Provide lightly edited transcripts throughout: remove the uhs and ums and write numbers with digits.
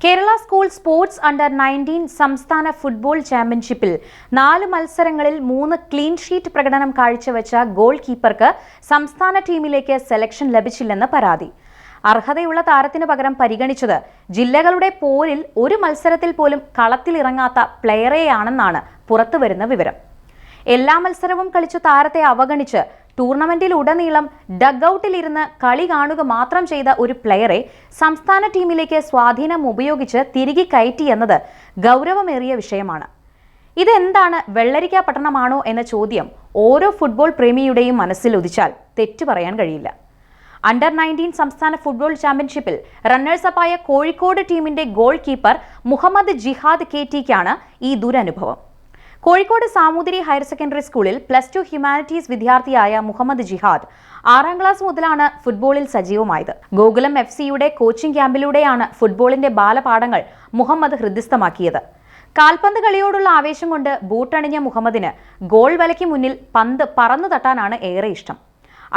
Kerala school sports under 19 സംസ്ഥാന football ചാമ്പ്യൻഷിപ്പിൽ 4 മത്സരങ്ങളിൽ 3 ക്ലീൻ ഷീറ്റ് പ്രകടനം കാഴ്ചവെച്ച ഗോൾ കീപ്പർക്ക് സംസ്ഥാന ടീമിലേക്ക് സെലക്ഷൻ ലഭിച്ചില്ലെന്ന് പരാതി. അർഹതയുള്ള താരത്തിന് പകരം പരിഗണിച്ചത് ജില്ലകളുടെ പോരിൽ ഒരു മത്സരത്തിൽ പോലും കളത്തിലിറങ്ങാത്ത പ്ലെയറെയാണെന്നാണ് പുറത്തുവരുന്ന വിവരം. എല്ലാ മത്സരവും കളിച്ച താരത്തെ അവഗണിച്ച് ടൂർണമെന്റിലുടനീളം ഡഗ്ഔട്ടിലിരുന്ന് കളി കാണുക മാത്രം ചെയ്ത ഒരു പ്ലെയറെ സംസ്ഥാന ടീമിലേക്ക് സ്വാധീനം ഉപയോഗിച്ച് തിരികെ കയറ്റിയെന്നത് ഗൗരവമേറിയ വിഷയമാണ്. ഇതെന്താണ്, വെള്ളരിക്ക പട്ടണമാണോ എന്ന ചോദ്യം ഓരോ ഫുട്ബോൾ പ്രേമിയുടെയും മനസ്സിൽ ഉദിച്ചാൽ തെറ്റു പറയാൻ കഴിയില്ല. അണ്ടർ 19 സംസ്ഥാന ഫുട്ബോൾ ചാമ്പ്യൻഷിപ്പിൽ റണ്ണേഴ്സപ്പായ കോഴിക്കോട് ടീമിന്റെ ഗോൾ കീപ്പർ മുഹമ്മദ് ജിഹാദ് KTക്കാണ് ഈ ദുരനുഭവം. കോഴിക്കോട് സാമൂതിരി ഹയർ സെക്കൻഡറി സ്കൂളിൽ +2 ഹ്യൂമാനിറ്റീസ് വിദ്യാർത്ഥിയായ മുഹമ്മദ് ജിഹാദ് 6ാം ക്ലാസ് മുതലാണ് ഫുട്ബോളിൽ സജീവമായത്. ഗോകുലം FCയുടെ കോച്ചിംഗ് ക്യാമ്പിലൂടെയാണ് ഫുട്ബോളിന്റെ ബാലപാഠങ്ങൾ മുഹമ്മദ് ഹൃദിസ്ഥമാക്കിയത്. കാൽപന്ത് കളിയോടുള്ള ആവേശം കൊണ്ട് ബൂട്ടണിഞ്ഞ മുഹമ്മദിന് ഗോൾ വലയ്ക്ക് മുന്നിൽ പന്ത് പറന്നു തട്ടാനാണ് ഏറെ ഇഷ്ടം.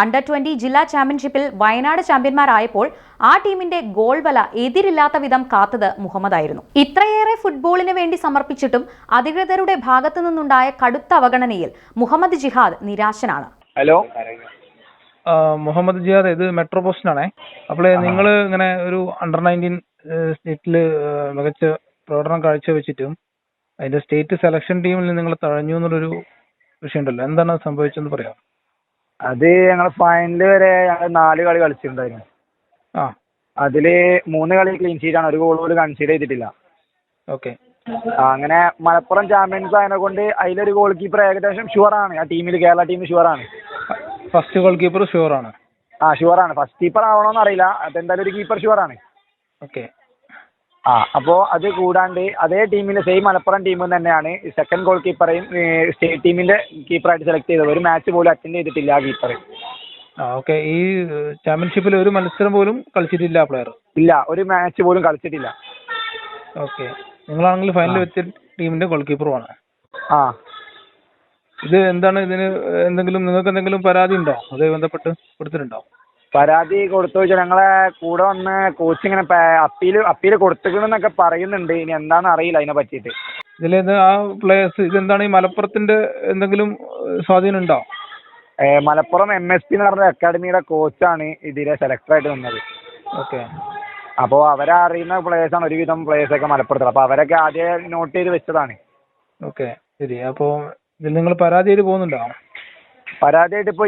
അണ്ടർ 20 ജില്ലാ ചാമ്പ്യൻഷിപ്പിൽ വയനാട് ചാമ്പ്യന്മാരായപ്പോൾ ആ ടീമിന്റെ ഗോൾ വല എതിരില്ലാത്ത വിധം കാത്തത് മുഹമ്മദായിരുന്നു. ഇത്രയേറെ ഫുട്ബോളിന് വേണ്ടി സമർപ്പിച്ചിട്ടും അധികൃതരുടെ ഭാഗത്തു നിന്നുണ്ടായ കടുത്ത അവഗണനയിൽ മുഹമ്മദ് ജിഹാദ് നിരാശനാണ്. ഹലോ, മുഹമ്മദ് ജിഹാദ്, ഇത് മെട്രോ പോസ്റ്റിനാണേ. അപ്പോൾ നിങ്ങൾ ഇങ്ങനെ ഒരു അണ്ടർ 19 സ്റ്റേറ്റിൽ മികച്ച പ്രകടനം കാഴ്ചവെച്ചിട്ടും അതിന്റെ സ്റ്റേറ്റ് സെലക്ഷൻ ടീമിൽ നിങ്ങൾ തഴഞ്ഞു എന്നുള്ളൊരു വിഷയമുണ്ടല്ലോ, എന്താണ് സംഭവിച്ചതെന്ന് പറയാം? അത് ഞങ്ങൾ ഫൈനൽ വരെ ഞങ്ങൾ 4 കളി കളിച്ചിട്ടുണ്ടായിരുന്നു. അതില് 3 കളി ക്ലീൻ ഷീറ്റ് ആണ്, ഒരു ഗോൾ പോലും കൺസീഡ് ചെയ്തിട്ടില്ല. ഓക്കെ. അങ്ങനെ മലപ്പുറം ചാമ്പ്യൻസ് ആയതിനെ കൊണ്ട് അതിലൊരു ഗോൾ കീപ്പർ ഏകദേശം ഷുവറാണ്. ആ ടീമിൽ കേരള ടീം ഷുവറാണ്. ഫസ്റ്റ് ഗോൾ കീപ്പർ ഷുവറാണ്. ഷുവറാണ്. ഫസ്റ്റ് കീപ്പർ ആവണോന്ന് അറിയില്ല, അതെന്തായാലും ഒരു കീപ്പർ ഷുവറാണ്. ഓക്കെ. അപ്പോൾ അത് കൂടാണ്ട് അതേ ടീമിലെ സെയിം മലപ്പുറം ടീം തന്നെയാണ് സെക്കൻഡ് ഗോൾ കീപ്പറേയും സ്റ്റേറ്റ് ടീമിന്റെ കീപ്പറായിട്ട് സെലക്ട് ചെയ്തത്. ഒരു മാച്ച് പോലും അറ്റൻഡ് ചെയ്തിട്ടില്ല ആ കീപ്പർ. ഓക്കെ. ഈ ചാമ്പ്യൻഷിപ്പിൽ ഒരു മത്സരം പോലും കളിച്ചിട്ടില്ല ആ പ്ലെയർ? ഇല്ല, ഒരു മാച്ച് പോലും കളിച്ചിട്ടില്ല. ഓക്കെ. നിങ്ങളാണെങ്കിൽ ഫൈനൽ വെച്ച ടീമിന്റെ ഗോൾ കീപ്പറുമാണ്. ഇത് എന്താണ്, ഇതിന് നിങ്ങൾക്ക് എന്തെങ്കിലും പരാതി ഉണ്ടോ? അത് ബന്ധപ്പെട്ട് കൊടുത്തിട്ടുണ്ടോ? പരാതി കൊടുത്തു വെച്ചാൽ ഞങ്ങളെ കൂടെ വന്ന് കോച്ച് ഇങ്ങനെ അപ്പീൽ കൊടുത്തിട്ടുണ്ടെന്നൊക്കെ പറയുന്നുണ്ട്. ഇനി എന്താണെന്ന് അറിയില്ല അതിനെ പറ്റിയിട്ട്. ഇതിലേത് ആ പ്ലേയേഴ്സ് ഇതെന്താണ്, ഈ മലപ്പുറത്തിന്റെ എന്തെങ്കിലും സ്വാധീനം ഉണ്ടോ? മലപ്പുറം MSP എന്ന് പറഞ്ഞ അക്കാഡമിയുടെ കോച്ചാണ് ഇതിലെ സെലക്ടറായിട്ട് നിന്നത്. ഓക്കെ. അപ്പോൾ അവരെ അറിയുന്ന പ്ലേയേഴ്സാണ് ഒരുവിധം പ്ലേയേഴ്സൊക്കെ മലപ്പുറത്തുള്ളത്. അപ്പോൾ അവരൊക്കെ ആദ്യം നോട്ട് ചെയ്ത് വെച്ചതാണ്. ഓക്കെ, ശരി. അപ്പോൾ ഇതിൽ നിങ്ങൾ പരാതിയായിട്ട് പോകുന്നുണ്ടോ? പരാതിയായിട്ട് ഇപ്പോൾ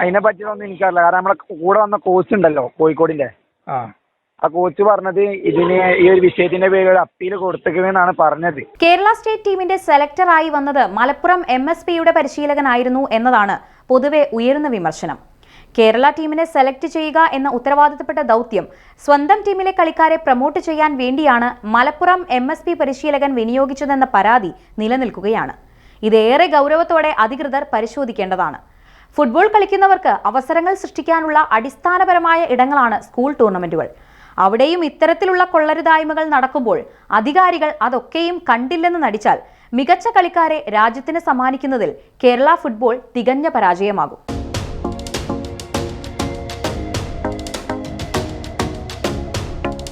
അതിനെ പറ്റിയൊന്നും എനിക്കറിയില്ല. കാരണം നമ്മളെ കൂടെ വന്ന കോച്ച് ഉണ്ടല്ലോ കോഴിക്കോടിന്റെ, ആ കോച്ച് പറഞ്ഞത് ഇതിന് ഈ ഒരു വിഷയത്തിന്റെ പേരിൽ ഒരു അപ്പീൽ കൊടുത്തേക്കുമെന്നാണ് പറഞ്ഞത്. കേരള സ്റ്റേറ്റ് ടീമിന്റെ സെലക്ടറായി വന്നത് മലപ്പുറം MSPയുടെ പരിശീലകനായിരുന്നു എന്നതാണ് പൊതുവെ ഉയരുന്ന വിമർശനം. കേരള ടീമിനെ സെലക്ട് ചെയ്യുക എന്ന ഉത്തരവാദിത്തപ്പെട്ട ദൗത്യം സ്വന്തം ടീമിലെ കളിക്കാരെ പ്രൊമോട്ട് ചെയ്യാൻ വേണ്ടിയാണ് മലപ്പുറം MSP പരിശീലകൻ വിനിയോഗിച്ചതെന്ന പരാതി നിലനിൽക്കുകയാണ്. ഇതേറെ ഗൗരവത്തോടെ അധികൃതർ പരിശോധിക്കേണ്ടതാണ്. ഫുട്ബോൾ കളിക്കുന്നവർക്ക് അവസരങ്ങൾ സൃഷ്ടിക്കാനുള്ള അടിസ്ഥാനപരമായ ഇടങ്ങളാണ് സ്കൂൾ ടൂർണമെന്റുകൾ. അവിടെയും ഇത്തരത്തിലുള്ള കൊള്ളരുതായ്മകൾ നടക്കുമ്പോൾ അധികാരികൾ അതൊക്കെയും കണ്ടില്ലെന്ന് നടിച്ചാൽ മികച്ച കളിക്കാരെ രാജ്യത്തിന് സമ്മാനിക്കുന്നതിൽ കേരള ഫുട്ബോൾ തികഞ്ഞ പരാജയമാകും.